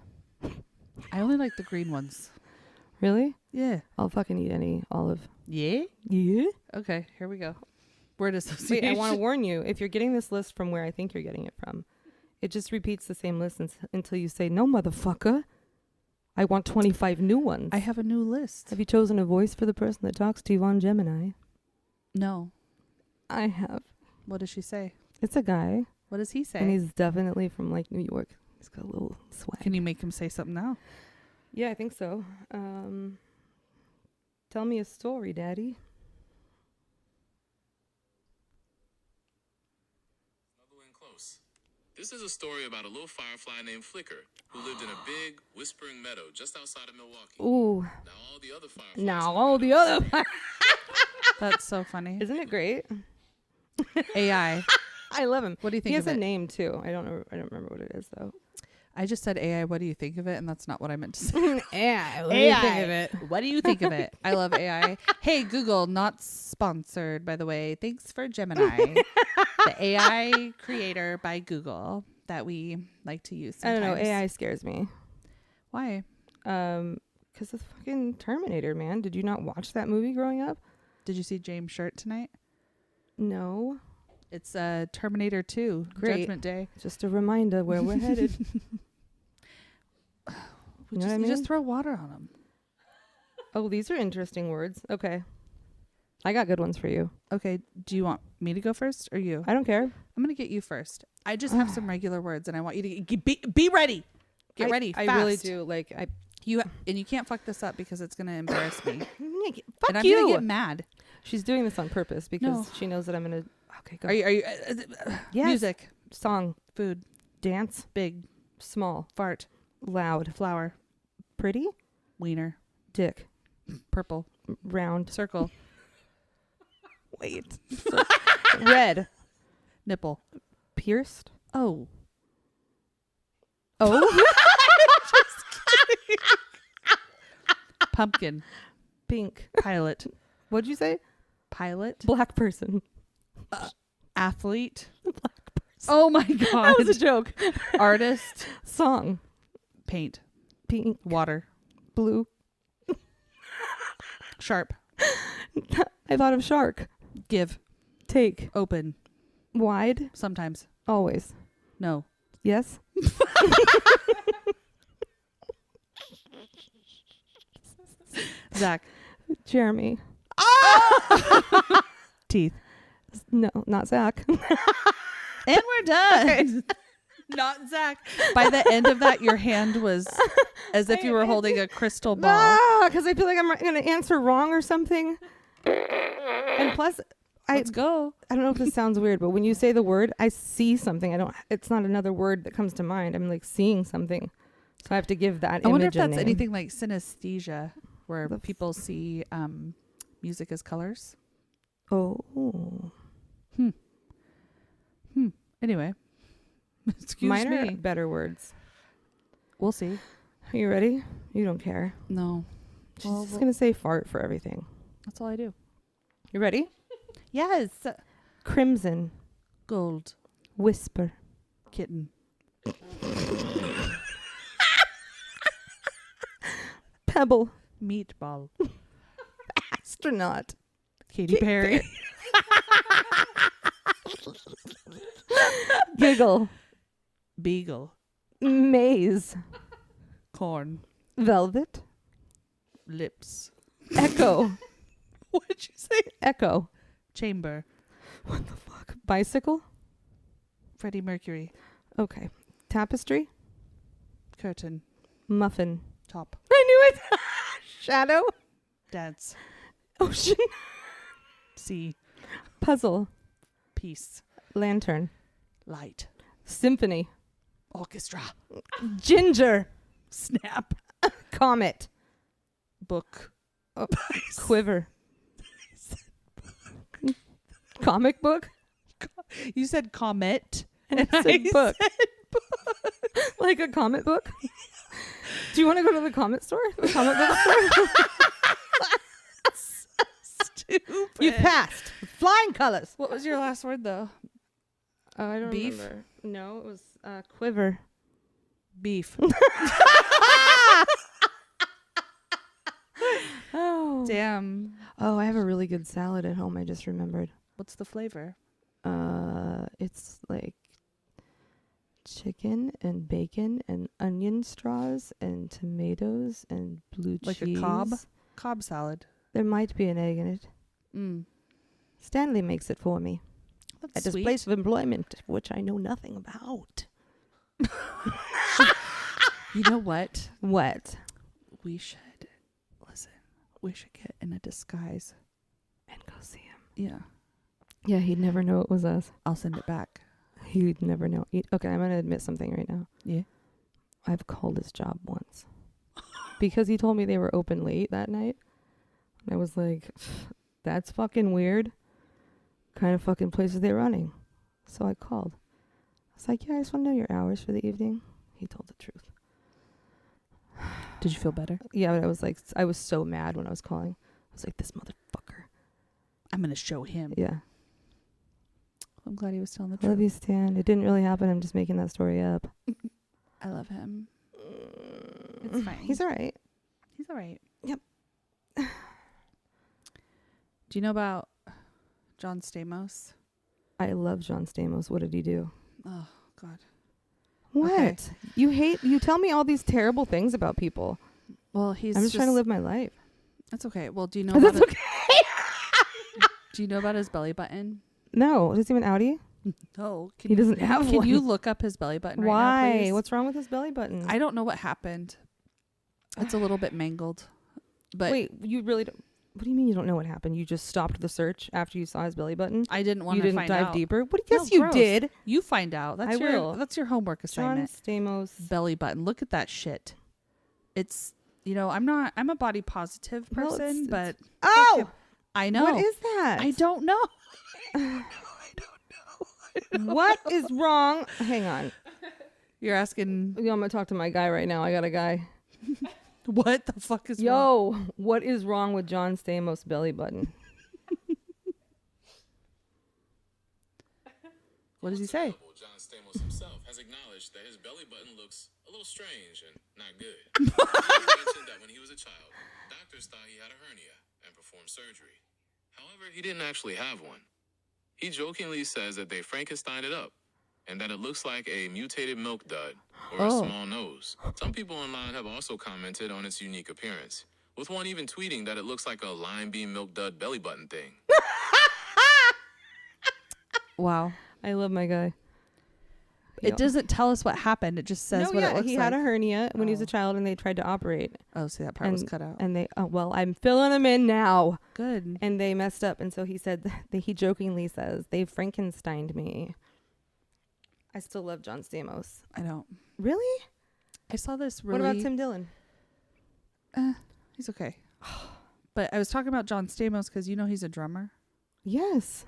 I only like the green ones. Really? Yeah. I'll fucking eat any olive. Yeah? Yeah? Okay, here we go. Word association. Wait, I want to warn you. If you're getting this list from where I think you're getting it from, it just repeats the same list until you say, no, motherfucker. I want 25 new ones. I have a new list. Have you chosen a voice for the person that talks to you on Gemini? No. I have. What does she say? It's a guy. What does he say? And he's definitely from like New York. He's got a little swag. Can you make him say something now? Yeah, I think so. Tell me a story, Daddy. Close. This is a story about a little firefly named Flicker who lived in a big, whispering meadow just outside of Milwaukee. Ooh. Now all the other fireflies... Now all the other... That's so funny. Isn't it great? AI. I love him. What do you think He of has a it? name, too. I don't know. I don't remember what it is, though. I just said AI. What do you think of it? And that's not what I meant to say. AI. What do you think of it? What do you think of it? I love AI. Hey, Google, not sponsored, by the way. Thanks for Gemini, the AI creator by Google that we like to use sometimes. I don't know. AI scares me. Why? Because of fucking Terminator, man. Did you not watch that movie growing up? Did you see James' shirt tonight? No. It's Terminator 2, Great. Judgment Day. Just a reminder where we're headed. You know what I mean? just throw water on them. Oh, these are interesting words. Okay. I got good ones for you. Okay, do you want me to go first or you? I don't care. I'm going to get you first. I just have some regular words and I want you to be ready. Get ready. I fast. really do. Like, And you can't fuck this up because it's going to embarrass me. Fuck and I'm you. going to get mad. She's doing this on purpose because No. she knows that I'm going to... Okay, go. Are you Yes. music, Song. food, Dance. big, Small. fart, Loud. flower, Pretty. wiener, Dick. purple, Round. circle, Wait. Red. nipple. Pierced. Oh. Oh. Pumpkin, Pink. pilot, What'd you say? pilot, Black person. athlete, Oh my god. That was a joke. Artist. Song. Paint. Pink. Water. Blue. Sharp. I thought of shark. Give. Take. Open. Wide. Sometimes. Always. No. Yes. Zach. Jeremy. Teeth. No, not Zach. And we're done. Not Zach. By the end of that, your hand was as if you were holding a crystal ball. Because I feel like I'm going to answer wrong or something. And plus, Let's go. I don't know if this sounds weird, but when you say the word, I see something. It's not another word that comes to mind. I'm like seeing something. So I have to give that image I wonder if that's name. anything like synesthesia, where people see music as colors. Oh. Anyway. Excuse Mine me. are better words. We'll see. Are you ready? You don't care. No. She's just going to say fart for everything. That's all I do. You ready? Yes. Crimson. Gold. Whisper. Kitten. Pebble. Meatball. Astronaut. Katy Perry. Giggle. Beagle. Maze. Corn. Velvet. Lips. Echo. What did you say? Echo. Chamber. What the fuck? Bicycle. Freddie Mercury. Okay. Tapestry. Curtain. Muffin. Top. I knew it. Shadow. Dance. Ocean. Sea. Puzzle. Peace. Lantern. Light. Symphony. Orchestra. Ginger. Snap. Comet. Book. Oh, quiver. Comic book. You said comet. And I said book. Like a comic book. Do you want to go to the comic store? The comic book store? Stupid. You passed. Flying colors. What was your last word though? Oh, I don't Beef? remember. No, it was quiver. Beef. Oh. Damn. Oh, I have a really good salad at home. I just remembered. What's the flavor? It's like chicken and bacon and onion straws and tomatoes and blue Like cheese. a Cobb? Cobb salad. There might be an egg in it. Stanley makes it for me That's at his sweet. place of employment, which I know nothing about. You know what? What? We should get in a disguise. And go see him. Yeah. Yeah, he'd never know it was us. I'll send it back. He'd never know. Okay, I'm going to admit something right now. Yeah. I've called his job once. Because he told me they were open late that night. And I was like, that's fucking weird. Kind of fucking place are they running? So I called. I was like, yeah, I just want to know your hours for the evening. He told the truth. Did you feel better? Yeah, but I was so mad when I was calling. I was like, this motherfucker. I'm going to show him. Yeah. I'm glad he was telling the Love truth. you, Stan. It didn't really happen. I'm just making that story up. I love him. It's fine. He's all right. He's all right. Yep. Do you know about John Stamos? I love John Stamos. What did he do? Oh, God. What? Okay. You tell me all these terrible things about people. Well, I'm just trying to live my life. That's okay. Well, do you know about That's okay. Do you know about his belly button? No. Does he have an Audi? No. He doesn't have one. Can you look up his belly button right now, Why? please? What's wrong with his belly button? I don't know what happened. It's a little bit mangled. But Wait, you really don't... What do you mean you don't know what happened? You just stopped the search after you saw his belly button? I didn't want You to didn't find dive out. deeper? What? No, Yes, you gross. did. You find out. That's I will. That's your homework John assignment. Stamos. Belly button. Look at that shit. It's, I'm a body positive Well, person, but Oh! I know. What is that? I don't know. What is wrong? Hang on. You're asking, Yo, I'm going to talk to my guy right now. I got a guy. what the fuck is wrong? Yo, what is wrong with John Stamos' belly button? What does he say? John Stamos himself has acknowledged that his belly button looks a little strange and not good. He mentioned that when he was a child, doctors thought he had a hernia and performed surgery. However, he didn't actually have one. He jokingly says that they Frankensteined it up and that it looks like a mutated milk dud or a small nose. Some people online have also commented on its unique appearance, with one even tweeting that it looks like a lime bean milk dud belly button thing. Wow. I love my guy. It doesn't tell us what happened. It just says what it looks like. He had a hernia when he was a child, and they tried to operate. Oh, see, that part was cut out. And they, I'm filling them in now. Good. And they messed up, and so he said that he jokingly says they Frankensteined me. I still love John Stamos. I don't. Really? I saw this really. What about Tim Dillon? He's okay. But I was talking about John Stamos because he's a drummer. Yes.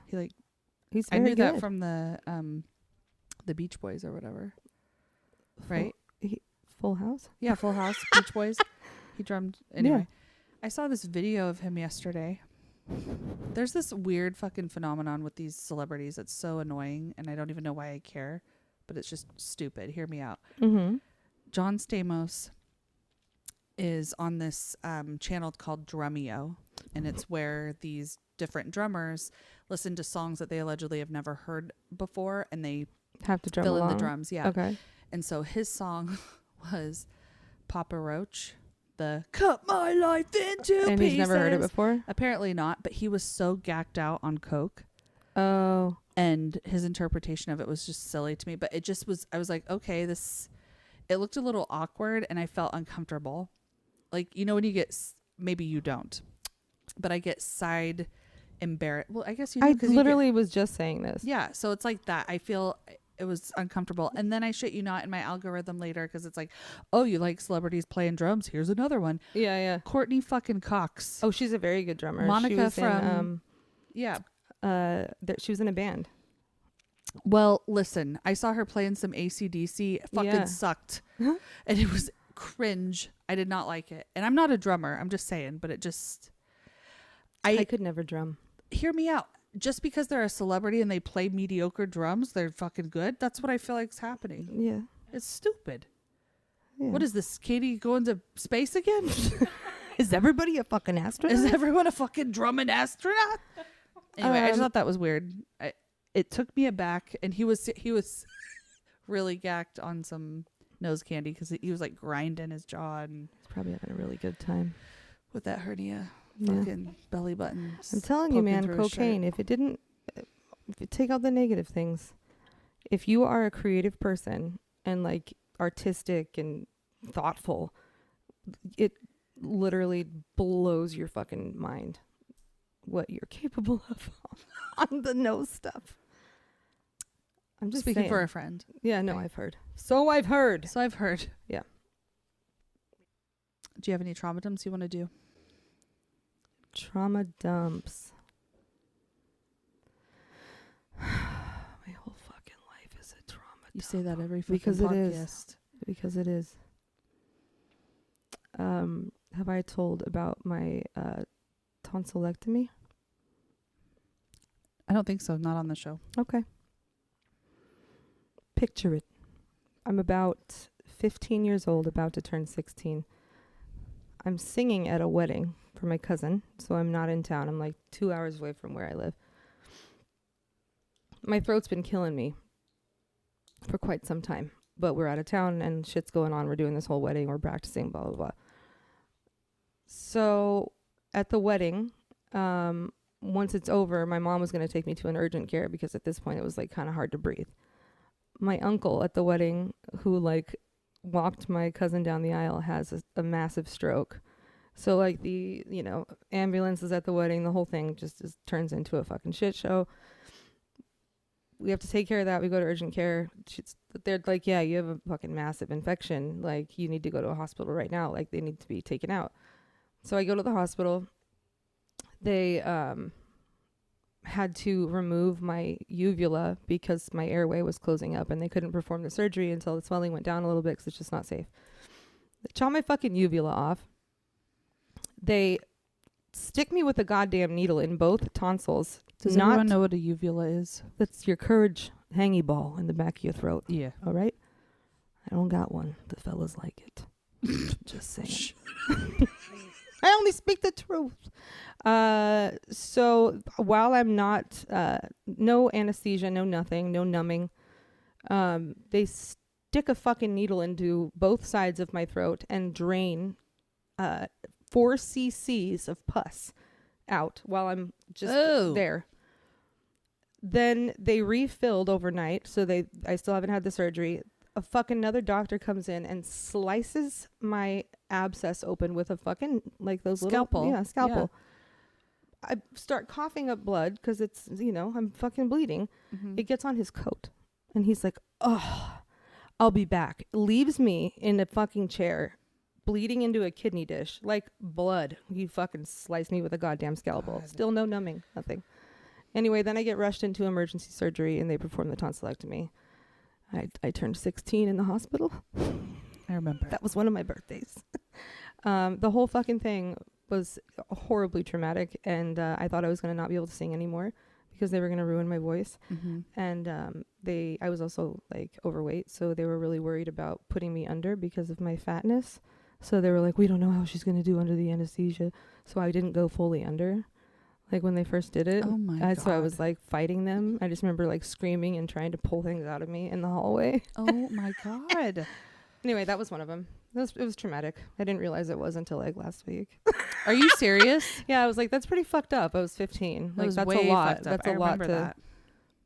He's I very knew good. that from the Beach Boys or whatever. Right? Full House? Yeah, Full House, Beach Boys. He drummed. Anyway, I saw this video of him yesterday. There's this weird fucking phenomenon with these celebrities. It's so annoying, and I don't even know why I care, but it's just stupid. Hear me out. Mm-hmm. John Stamos is on this channel called Drumeo, and it's where these different drummers listen to songs that they allegedly have never heard before, and they have to drum fill along. in the drums. Yeah. Okay. And so his song was Papa Roach, the "Cut My Life into Pieces." And he's never heard it before? Apparently not, but he was so gacked out on coke. Oh. And his interpretation of it was just silly to me. But it just was, I was like, okay, it looked a little awkward, and I felt uncomfortable. Like, when you get, maybe you don't, but I get side embarrassed. Well, I guess you do. I literally was just saying this. Yeah. So it's like that. I feel it was uncomfortable. And then I shit you not in my algorithm later, because it's like, oh, you like celebrities playing drums? Here's another one. Yeah, yeah. Courtney fucking Cox. Oh, she's a very good drummer. Monica she was from she was in a band. Well, listen, I saw her playing some AC/DC. It fucking sucked. And it was cringe. I did not like it. And I'm not a drummer. I'm just saying, but it just... I could never drum. Hear me out. Just because they're a celebrity and they play mediocre drums, they're fucking good. That's what I feel like is happening. Yeah. It's stupid. Yeah. What is this? Katie going to space again? Is everybody a fucking astronaut? Is everyone a fucking drumming astronaut? Anyway, I just thought that was weird. It took me aback, and he was really gacked on some nose candy because he was like grinding his jaw, and he's probably having a really good time with that hernia, fucking belly button. I'm telling you, man, cocaine. If you take out the negative things, if you are a creative person and like artistic and thoughtful, it literally blows your fucking mind what you're capable of on the nose stuff. I'm just speaking saying. for a friend. Yeah, no, Okay. I've heard. So I've heard. Yeah. Do you have any trauma dumps you want to do? Trauma dumps. My whole fucking life is a trauma dump. You say that every fucking Because podcast. it is. Because it is. Have I told about my tonsillectomy? I don't think so. Not on the show. Okay. Picture it. I'm about 15 years old, about to turn 16. I'm singing at a wedding for my cousin, so I'm not in town. I'm like 2 hours away from where I live. My throat's been killing me for quite some time, but we're out of town and shit's going on. We're doing this whole wedding. We're practicing, blah, blah, blah. So at the wedding, once it's over, my mom was going to take me to an urgent care because at this point it was like kind of hard to breathe. My uncle at the wedding, who like walked my cousin down the aisle, has a massive stroke. So like the, ambulance is at the wedding. The whole thing just turns into a fucking shit show. We have to take care of that. We go to urgent care. They're like, yeah, you have a fucking massive infection. Like, you need to go to a hospital right now. Like, they need to be taken out. So I go to the hospital. They had to remove my uvula because my airway was closing up, and they couldn't perform the surgery until the swelling went down a little bit because it's just not safe. They chop my fucking uvula off. They stick me with a goddamn needle in both tonsils. Does everyone know what a uvula is? That's your courage hangy ball in the back of your throat. Yeah. All right? I don't got one. The fellas like it. Just saying. I only speak the truth. So while I'm not, no anesthesia, no nothing, no numbing, they stick a fucking needle into both sides of my throat and drain 4 cc's of pus out while I'm just there. Then they refilled overnight, so I still haven't had the surgery. A fucking another doctor comes in and slices my abscess open with a fucking, like, those Scalpel. little scalpel. I start coughing up blood because it's, I'm fucking bleeding. Mm-hmm. It gets on his coat and he's like, oh, I'll be back. Leaves me in a fucking chair bleeding into a kidney dish like blood. You fucking sliced me with a goddamn scalpel. God. Still no numbing, nothing. Anyway, then I get rushed into emergency surgery and they perform the tonsillectomy. I turned 16 in the hospital. I remember. That was one of my birthdays. The whole fucking thing was horribly traumatic, and I thought I was going to not be able to sing anymore because they were going to ruin my voice. Mm-hmm. And I was also like overweight, so they were really worried about putting me under because of my fatness. So they were like, we don't know how she's going to do under the anesthesia. So I didn't go fully under. Like when they first did it. Oh my God. So I was like fighting them. I just remember like screaming and trying to pull things out of me in the hallway. Oh my God. Anyway, that was one of them. It was traumatic. I didn't realize it was until like last week. Are you serious? Yeah, I was like, that's pretty fucked up. I was 15. That Like was that's way a lot. fucked up. That's a I lot remember to that.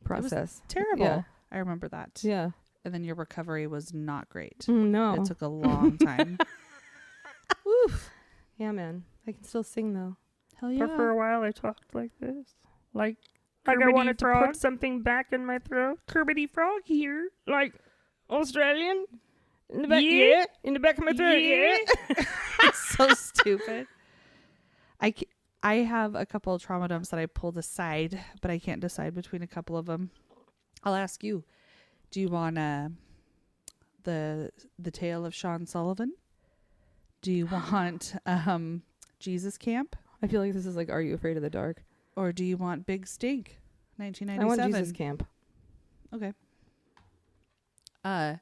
process. Terrible. Yeah. I remember that. Yeah. And then your recovery was not great. No. It took a long time. Woof. Yeah, man. I can still sing though. Hell yeah. But for a while, I talked like this. Like I Kerbity wanted to Frog? put something back in my throat. Kerbity Frog here. Like Australian? In the back, Yeah. In the back of my throat, yeah. So stupid. I have a couple of trauma dumps that I pulled aside, but I can't decide between a couple of them. I'll ask you. Do you want the tale of Sean Sullivan? Do you want Jesus Camp? I feel like this is like Are You Afraid of the Dark? Or do you want Big Stink? I 1997. want Jesus Camp. Okay. I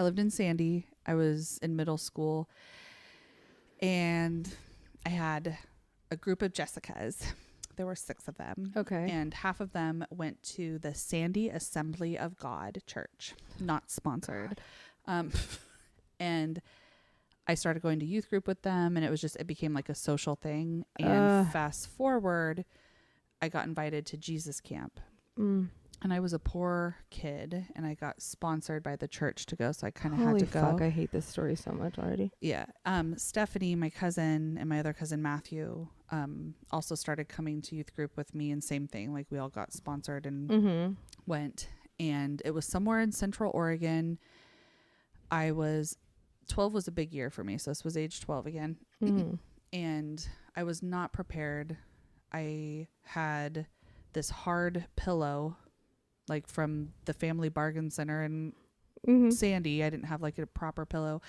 lived in Sandy. I was in middle school, and I had a group of Jessicas. There were 6 of them. Okay. And half of them went to the Sandy Assembly of God Church, not sponsored. And I started going to youth group with them, and it became like a social thing. And fast forward, I got invited to Jesus Camp. And I was a poor kid, and I got sponsored by the church to go, so I kind of had to go. Holy fuck, I hate this story so much already. Yeah. Stephanie, my cousin, and my other cousin Matthew also started coming to youth group with me, and same thing. Like we all got sponsored and went, and it was somewhere in Central Oregon. 12 was a big year for me, so this was age 12 again. And I was not prepared. I had this hard pillow, like from the Family Bargain Center in Sandy. I didn't have like a proper pillow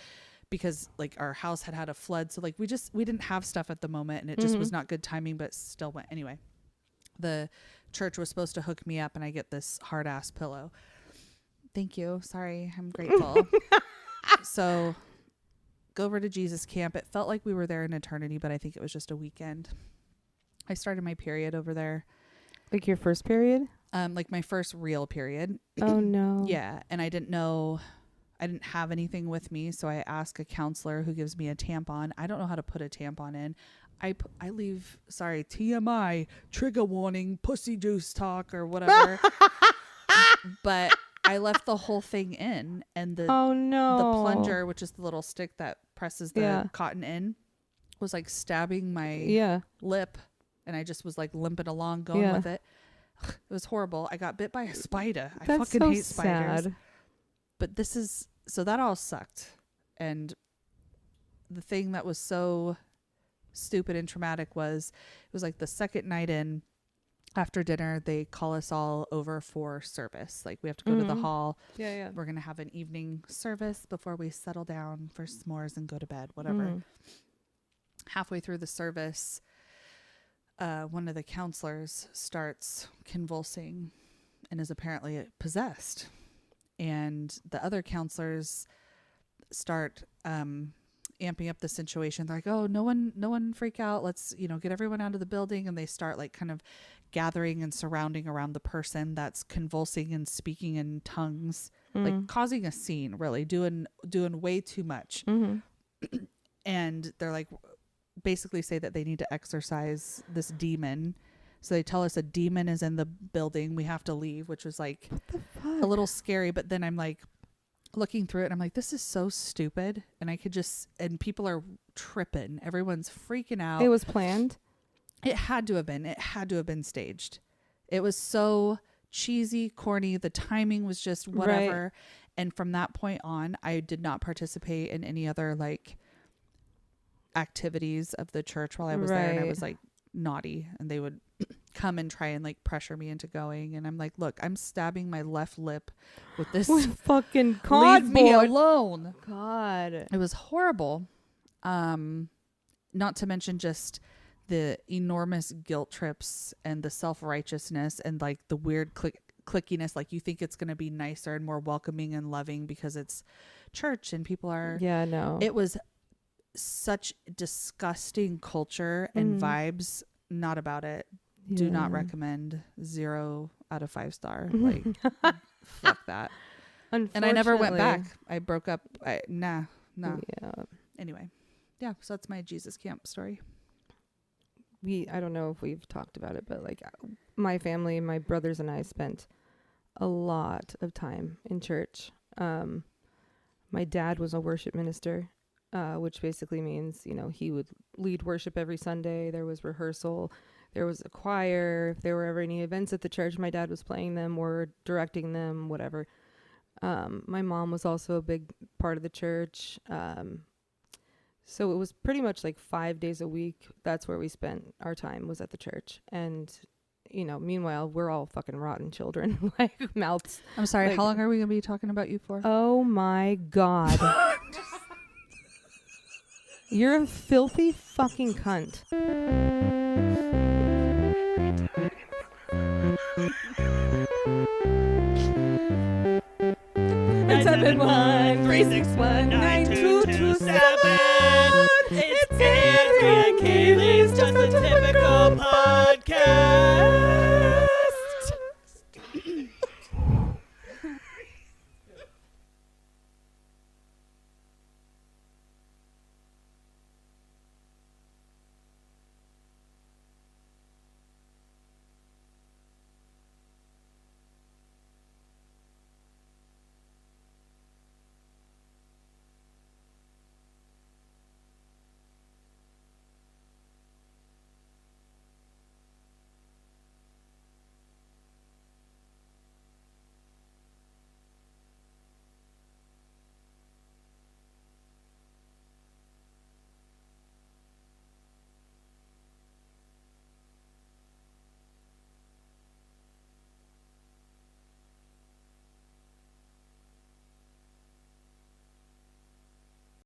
because like our house had a flood. So like we didn't have stuff at the moment, and it just was not good timing, but still went. Anyway, the church was supposed to hook me up, and I get this hard ass pillow. Thank you. Sorry. I'm grateful. So go over to Jesus Camp. It felt like we were there an eternity, but I think it was just a weekend. I started my period over there. Like your first period? Like my first real period. Oh no. Yeah. And I didn't have anything with me. So I asked a counselor who gives me a tampon. I don't know how to put a tampon in. I leave, sorry, TMI, trigger warning, pussy juice talk or whatever. But I left the whole thing in, and the plunger, which is the little stick that presses the cotton in, was like stabbing my lip, and I just was like limping along going with it. It was horrible. I got bit by a spider. I fucking hate spiders. Sad. But so that all sucked. And the thing that was so stupid and traumatic was it was like the second night in. After dinner, they call us all over for service. Like we have to go to the hall. Yeah. We're going to have an evening service before we settle down for s'mores and go to bed, whatever. Halfway through the service, one of the counselors starts convulsing and is apparently possessed. And the other counselors start amping up the situation. They're like, oh, no one freak out. Let's, get everyone out of the building. And they start like kind of gathering and surrounding around the person that's convulsing and speaking in tongues, like causing a scene, really doing way too much. And they're like, basically say that they need to exorcise this demon. So they tell us a demon is in the building. We have to leave, which was like a little scary. But then I'm like looking through it and I'm like, this is so stupid. And and people are tripping. Everyone's freaking out. It was planned. It had to have been. It had to have been staged. It was so cheesy, corny. The timing was just whatever. Right. And from that point on, I did not participate in any other like activities of the church while I was there. And I was like naughty, and they would come and try and like pressure me into going. And I'm like, look, I'm stabbing my left lip with this fucking cardboard. Leave me alone. God. It was horrible. Not to mention just the enormous guilt trips and the self-righteousness and like the weird clickiness. Like you think it's going to be nicer and more welcoming and loving because it's church and people are. Yeah, no. It was such disgusting culture and vibes. Not about it. Yeah. Do not recommend. 0 out of 5 star. Like fuck that. And I never went back. I broke up. Nah. Yeah. Anyway. Yeah. So that's my Jesus camp story. I don't know if we've talked about it, but like my family, my brothers and I spent a lot of time in church. My dad was a worship minister, which basically means, he would lead worship every Sunday. There was rehearsal. There was a choir. If there were ever any events at the church, my dad was playing them or directing them, whatever. My mom was also a big part of the church. So it was pretty much like 5 days a week. That's where we spent our time, was at the church. And, meanwhile, we're all fucking rotten children, like mouths. I'm sorry. Like, how long are we going to be talking about you for? Oh my God. You're a filthy fucking cunt. 971-361-9227. It's Andrea and Kayli's Just a Typical Podcast.